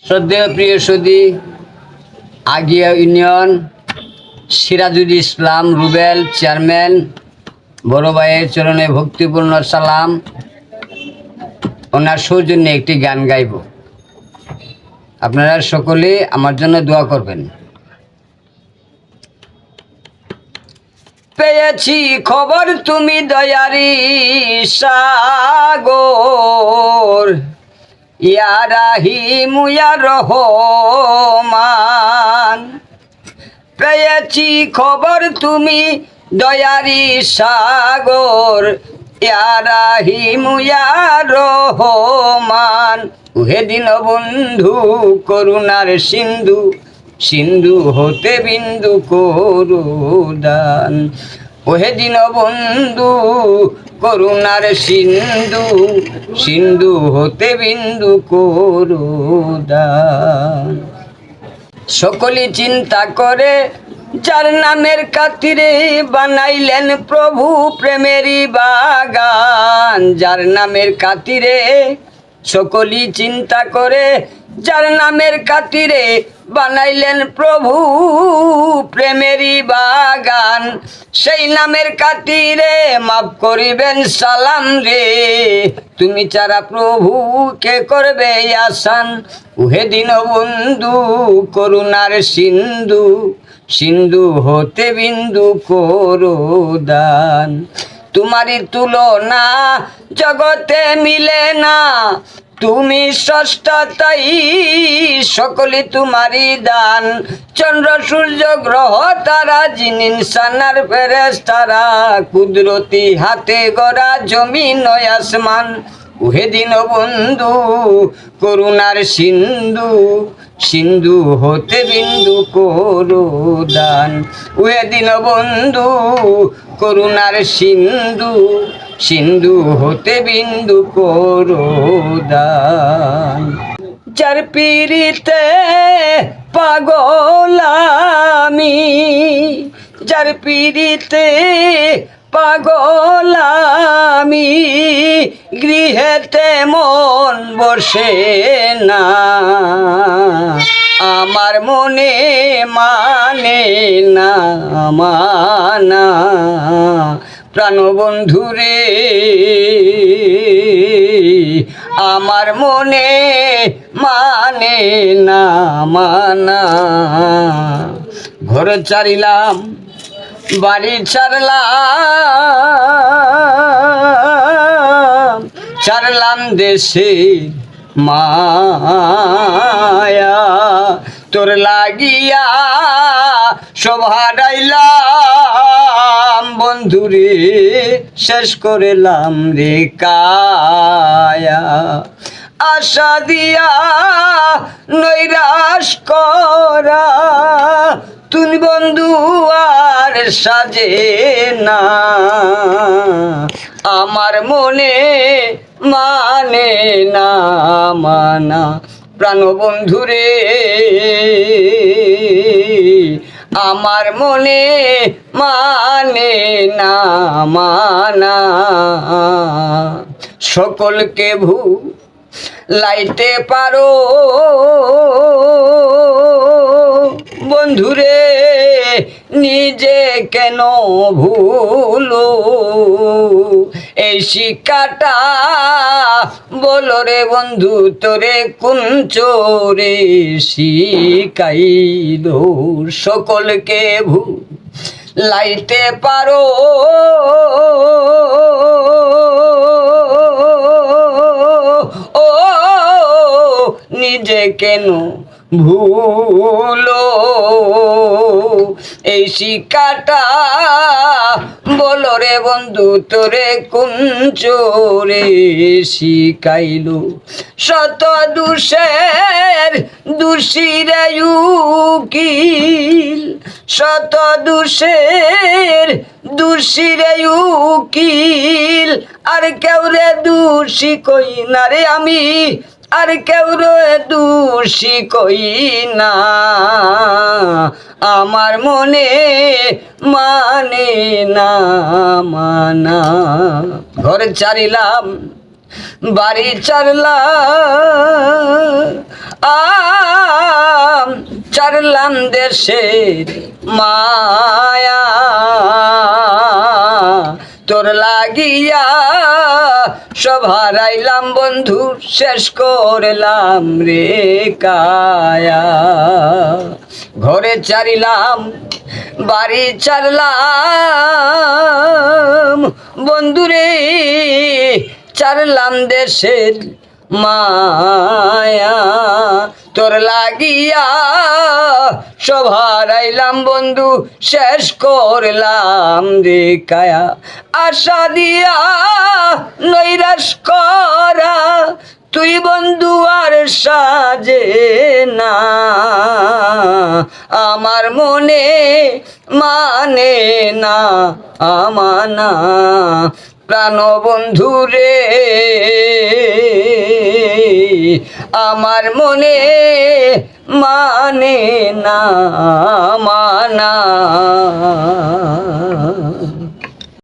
শ্রদ্ধেয় প্রিয় সুধী, আগিয়া union Sirajul Islam Rubel chairman বড় ভাইয়ের চরণে ভক্তিপূর্ণ সালাম। ওনার সৌজন্যে একটি গান গাইব, আপনারা সকলে আমার জন্য দোয়া করবেন। পেয়েছি খবর তুমি দয়ারি সাগর, ইয়া রাহিম ইয়া রহমান। পেয়েছি খবর তুমি দয়ারি সাগর, ইয়া রাহিম ইয়া রহমান। উহে দিন বন্ধু করুণার সিন্ধু, সিন্ধু হতে বিন্দু করুদান। ওহে দিন বন্ধু করুণার সিন্ধু, সিন্ধু হতে বিন্দু করুদান। সকলে চিন্তা করে যার নামের খাতিরে বানাইলেন প্রভু প্রেমেরই বাগান। যার নামের খাতিরে সকলে চিন্তা করে, যার নামের খাতিরে বানাইলেন প্রভু প্রেমেরই বাগান। সেই নামের খাতিরে মাফ করিবেন সালাম রে, তুমি ছাড়া প্রভু কে করবে আসান। উহে দিন বন্ধু করুণার সিন্ধু, সিন্ধু হতে বিন্দু করুদান। তোমারই তুলনা জগতে মিলে না, তুমি স্রষ্টা তাই সকলে তোমারই দান। চন্দ্র সূর্য গ্রহ তারা জিন ইনসানার ফেরেশতারা, কুদরতি হাতে গড়া জমিন ও আসমান। উহে দিন বন্ধু করুণার সিন্ধু, সিন্ধু হতে বিন্দু করুদান। উহে দিন বন্ধু করুণার সিন্ধু, সিন্ধু হতে বিন্দু করুদান। যার পীড়িতে পাগল আমি, যার পীড়িতে পাগল আমি, গৃহেতে মন বসে না। আমার মনে মানে না মানা, প্রাণবন্ধুরে আমার মনে মানে না মানা। ঘর ছাড়িলাম বাড়ি ছাড়লাম, ছাড়লাম দেশে মায়া। তোর লাগিয়া সব হারাইলাম বন্ধুরে, শেষ করিলাম রে কায়া। আশা দিয়া নৈরাশ করা তুমি বন্ধু আর সাজে না। আমার মনে মানে না মানা, প্রাণবন্ধুরে আমার মনে মানে না মানা। সকলকে লাইতে পারো বন্ধুরে, নিজে কেন ভুলো। এই শিক্ষাটা বলো রে বন্ধু তোরে কোন চোরে শিখাইল। সকলকে লাইতে পারো ও নিজে কেন ভুলো। এই শিক্ষাটা বলো রে বন্ধু তোরে কোন চোরে শিখাইল। শত দোষের দোষীরে উকিল, শত দোষের দোষীরে উকিল। আর কেউ রে দোষী কই না রে আমি, আর কেউ রে দোষী কই না। আমার মনে মানে না মানা। ঘর ছাড়িলাম বাড়ি ছাড়লাম দেশের মায়া তোর লাগিয়া সব হারাইলাম বন্ধু শেষ করলাম রে কায়া ঘরে ছাড়িলাম বাড়ি ছাড়লাম বন্ধুরে ছাড়লাম দেশের মায়া তোর লাগিয়া সব হারাইলাম বন্ধু শেষ করলাম রে কায়া আশা দিয়া নৈরাশ করা তুই বন্ধু আর সাজে না আমার মনে মানে না আমানা প্রাণ বন্ধু রে আমার মনে মানে না মানা